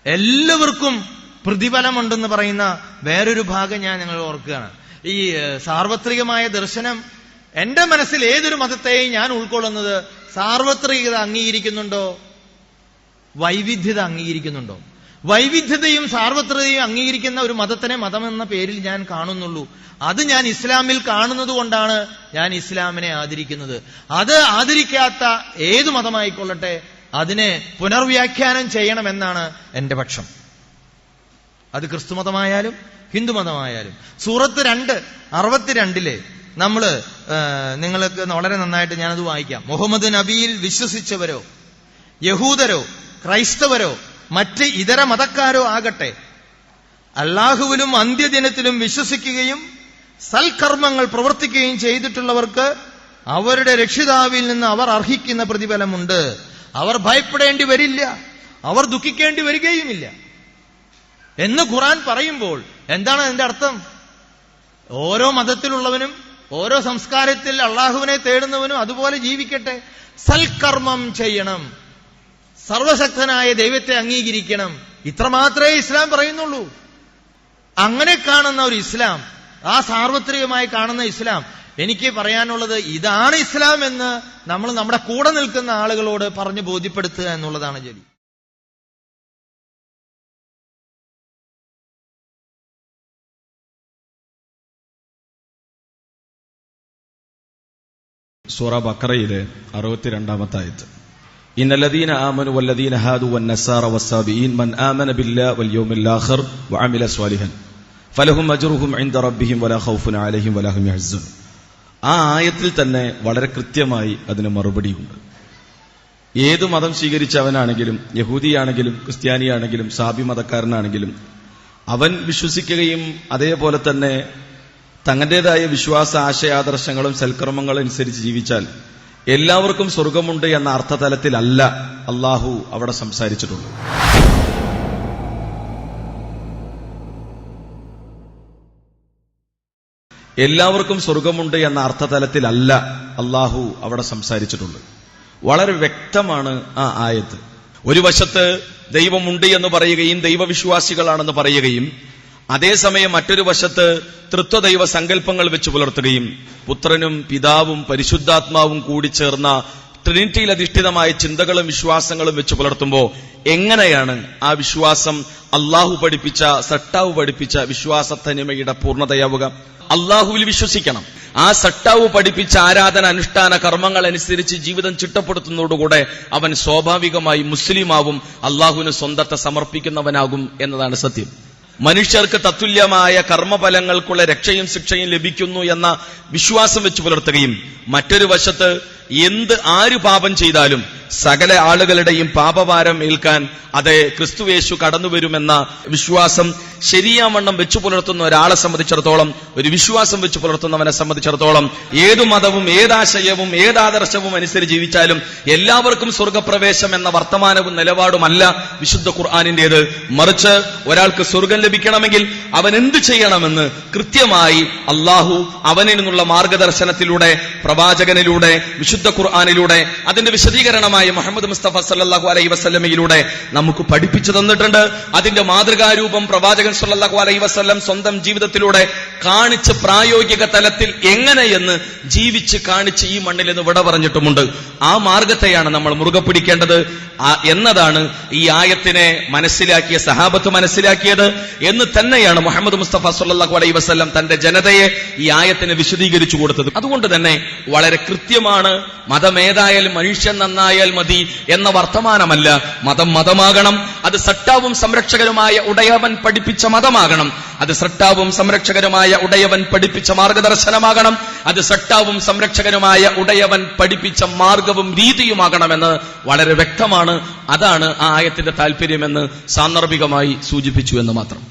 എല്ലാവർക്കും പ്രതിഫലമുണ്ടെന്ന് പറയുന്ന വേറൊരു ഭാഗം ഞാൻ നിങ്ങൾ ഓർക്കുകയാണ്. ഈ സാർവത്രികമായ ദർശനം എന്റെ മനസ്സിൽ ഏതൊരു മതത്തെയും ഞാൻ ഉൾക്കൊള്ളുന്നത് സാർവത്രികത അംഗീകരിക്കുന്നുണ്ടോ, വൈവിധ്യത അംഗീകരിക്കുന്നുണ്ടോ? വൈവിധ്യതയും സാർവത്രികതയും അംഗീകരിക്കുന്ന ഒരു മതത്തിനെ മതമെന്ന പേരിൽ ഞാൻ കാണുന്നുള്ളൂ. അത് ഞാൻ ഇസ്ലാമിൽ കാണുന്നത് കൊണ്ടാണ് ഞാൻ ഇസ്ലാമിനെ ആദരിക്കുന്നത്. അത് ആദരിക്കാത്ത ഏതു മതമായിക്കൊള്ളട്ടെ അതിനെ പുനർവ്യാഖ്യാനം ചെയ്യണമെന്നാണ് എന്റെ പക്ഷം. അത് ക്രിസ്തുമതമായാലും ഹിന്ദുമതമായാലും. സൂറത്ത് 2:62 നമ്മള് നിങ്ങൾക്ക് വളരെ നന്നായിട്ട് ഞാനത് വായിക്കാം. മുഹമ്മദ് നബിയിൽ വിശ്വസിച്ചവരോ യഹൂദരോ ക്രൈസ്തവരോ മറ്റ് ഇതര മതക്കാരോ ആകട്ടെ, അല്ലാഹുവിലും അന്ത്യദിനത്തിലും വിശ്വസിക്കുകയും സൽക്കർമ്മങ്ങൾ പ്രവർത്തിക്കുകയും ചെയ്തിട്ടുള്ളവർക്ക് അവരുടെ രക്ഷിതാവിൽ നിന്ന് അവർ അർഹിക്കുന്ന പ്രതിഫലമുണ്ട്. അവർ ഭയപ്പെടേണ്ടി വരില്ല, അവർ ദുഃഖിക്കേണ്ടി വരികയുമില്ല എന്ന് ഖുർആൻ പറയുമ്പോൾ എന്താണ് അതിന്റെ അർത്ഥം? ഓരോ മതത്തിലുള്ളവനും ഓരോ സംസ്കാരത്തിൽ അള്ളാഹുവിനെ തേടുന്നവനും അതുപോലെ ജീവിക്കട്ടെ. സൽക്കർമ്മം ചെയ്യണം, സർവശക്തനായ ദൈവത്തെ അംഗീകരിക്കണം. ഇത്രമാത്രമേ ഇസ്ലാം പറയുന്നുള്ളൂ. അങ്ങനെ കാണുന്ന ഒരു ഇസ്ലാം, ആ സാർവത്രികമായി കാണുന്ന ഇസ്ലാം, എനിക്ക് പറയാനുള്ളത് ഇതാണ് ഇസ്ലാം എന്ന് നമ്മൾ നമ്മുടെ കൂടെ നിൽക്കുന്ന ആളുകളോട് പറഞ്ഞു ബോധ്യപ്പെടുത്തുക എന്നുള്ളതാണ് ജോലി. സൂറ ബഖറയിലെ 62-ാമത്തെ ആയത്ത്, ഇന്നല്ലദീന ആമനു വല്ലദീന ഹാദു വന്നസാറ വസ്സാബിഈൻ മൻ ആമന ബില്ലാഹി വൽ യൗമിൽ ആഖിർ വഅമില സ്വാലിഹൻ ഫലഹും അജ്റുഹും ഇൻദ റബ്ബിഹിം വലാ ഖൗഫുൻ അലൈഹിം വലാ ഹും യഹ്സനൂൻ. ആ ആയത്തിൽ തന്നെ വളരെ കൃത്യമായി അതിന് മറുപടിയുണ്ട്. ഏതു മതം സ്വീകരിച്ചവനാണെങ്കിലും, യഹൂദിയാണെങ്കിലും ക്രിസ്ത്യാനിയാണെങ്കിലും സാബി മതക്കാരനാണെങ്കിലും, അവൻ വിശ്വസിക്കുകയും അതേപോലെ തന്നെ തങ്ങളുടേതായ വിശ്വാസ ആശയാദർശങ്ങളും സൽക്കർമ്മങ്ങളും അനുസരിച്ച് ജീവിച്ചാൽ എല്ലാവർക്കും സ്വർഗമുണ്ട് എന്ന അർത്ഥതലത്തിലല്ല അള്ളാഹു അവിടെ സംസാരിച്ചിട്ടുള്ളത്. എല്ലാവർക്കും സ്വർഗമുണ്ട് എന്ന അർത്ഥതലത്തിലല്ല അള്ളാഹു അവിടെ സംസാരിച്ചിട്ടുള്ളത്. വളരെ വ്യക്തമാണ് ആ ആയത്ത്. ഒരു വശത്ത് ദൈവമുണ്ട് എന്ന് പറയുകയും ദൈവവിശ്വാസികളാണെന്ന് പറയുകയും, അതേസമയം മറ്റൊരു വശത്ത് തൃത്വദൈവ സങ്കല്പങ്ങൾ വെച്ച് പുലർത്തുകയും പുത്രനും പിതാവും പരിശുദ്ധാത്മാവും കൂടി ചേർന്ന ട്രിനിറ്റിയിൽ അധിഷ്ഠിതമായ ചിന്തകളും വിശ്വാസങ്ങളും വെച്ച് പുലർത്തുമ്പോൾ എങ്ങനെയാണ് ആ വിശ്വാസം അള്ളാഹു പഠിപ്പിച്ച, സട്ടാവ് പഠിപ്പിച്ച വിശ്വാസത്തനിമയുടെ പൂർണ്ണതയാവുക? അള്ളാഹുവിൽ വിശ്വസിക്കണം. ആ സട്ടാവ് പഠിപ്പിച്ച ആരാധന അനുഷ്ഠാന കർമ്മങ്ങൾ അനുസരിച്ച് ജീവിതം ചിട്ടപ്പെടുത്തുന്നതോടുകൂടെ അവൻ സ്വാഭാവികമായി മുസ്ലിമാവും അള്ളാഹുവിന് സ്വന്തത്തെ സമർപ്പിക്കുന്നവനാകും എന്നതാണ് സത്യം. മനുഷ്യർക്ക് തത്തുല്യമായ കർമ്മഫലങ്ങൾക്കുള്ള രക്ഷയും ശിക്ഷയും ലഭിക്കുന്നു എന്ന വിശ്വാസം വെച്ച് പുലർത്തുകയും, മറ്റൊരു വശത്ത് ആര് പാപം ചെയ്താലും സകല ആളുകളുടെയും പാപഭാരം ഏൽക്കാൻ അതേ ക്രിസ്തുയേശു കടന്നുവരുമെന്ന വിശ്വാസം ശരിയാവണ്ണം വെച്ചു പുലർത്തുന്ന ഒരാളെ സംബന്ധിച്ചിടത്തോളം, ഒരു വിശ്വാസം വെച്ച് പുലർത്തുന്നവനെ സംബന്ധിച്ചിടത്തോളം, ഏതു മതവും ഏതാശയവും ഏതാദർശവും അനുസരിച്ച് ജീവിച്ചാലും എല്ലാവർക്കും സ്വർഗപ്രവേശം എന്ന വർത്തമാനവും നിലപാടുമല്ല വിശുദ്ധ ഖുർആനിന്റേത്. മറിച്ച് ഒരാൾക്ക് സ്വർഗം ലഭിക്കണമെങ്കിൽ അവൻ എന്ത് ചെയ്യണമെന്ന് കൃത്യമായി അള്ളാഹു അവനിൽ നിന്നുള്ള മാർഗദർശനത്തിലൂടെ, പ്രവാചകനിലൂടെ, വിശുദ്ധ ഖുർആനിലൂടെ, അതിന്റെ വിശദീകരണമായ മുഹമ്മദ് മുസ്തഫ സല്ലല്ലാഹു അലൈഹി വസല്ലമയിലൂടെ നമുക്ക് പഠിപ്പിച്ചു തന്നിട്ടുണ്ട്. അതിന്റെ മാതൃകാരൂപം പ്രവാചകൻ സല്ലല്ലാഹു അലൈഹി വസല്ലം സ്വന്തം ജീവിതത്തിലൂടെ കാണിച്ച് പ്രായോഗിക തലത്തിൽ എങ്ങനെയെന്ന് ജീവിച്ച് കാണിച്ച് ഈ മണ്ണിൽ നിന്ന് വിട പറഞ്ഞിട്ടുമുണ്ട്. ആ മാർഗത്തെയാണ് നമ്മൾ മുറുകെ പിടിക്കേണ്ടത് എന്നതാണ് ഈ ആയത്തിനെ മനസ്സിലാക്കിയ സഹാബത്ത് മനസ്സിലാക്കിയത് എന്ന് തന്നെയാണ് മുഹമ്മദ് മുസ്തഫ സല്ലല്ലാഹു അലൈഹി വസല്ലം തന്റെ ജനതയെ ഈ ആയത്തിനെ വിശദീകരിച്ചു കൊടുത്തത്. അതുകൊണ്ട് തന്നെ വളരെ കൃത്യമാണ്, മതമേതായാലും മനുഷ്യൻ നന്നായാൽ മതി എന്ന വർത്തമാനമല്ല. മതം മതമാകണം, അത് സട്ടാവും സംരക്ഷകരുമായ ഉടയവൻ പഠിപ്പിച്ച മതമാകണം, അത് സട്ടാവും സംരക്ഷകരുമായ ഉടയവൻ പഠിപ്പിച്ച മാർഗദർശനമാകണം, അത് സട്ടാവും സംരക്ഷകരുമായ ഉടയവൻ പഠിപ്പിച്ച മാർഗവും രീതിയുമാകണമെന്ന് വളരെ വ്യക്തമാണ്. അതാണ് ആ ആയത്തിന്റെ താല്പര്യമെന്ന് സാന്ദർഭികമായി സൂചിപ്പിച്ചു എന്ന് മാത്രം.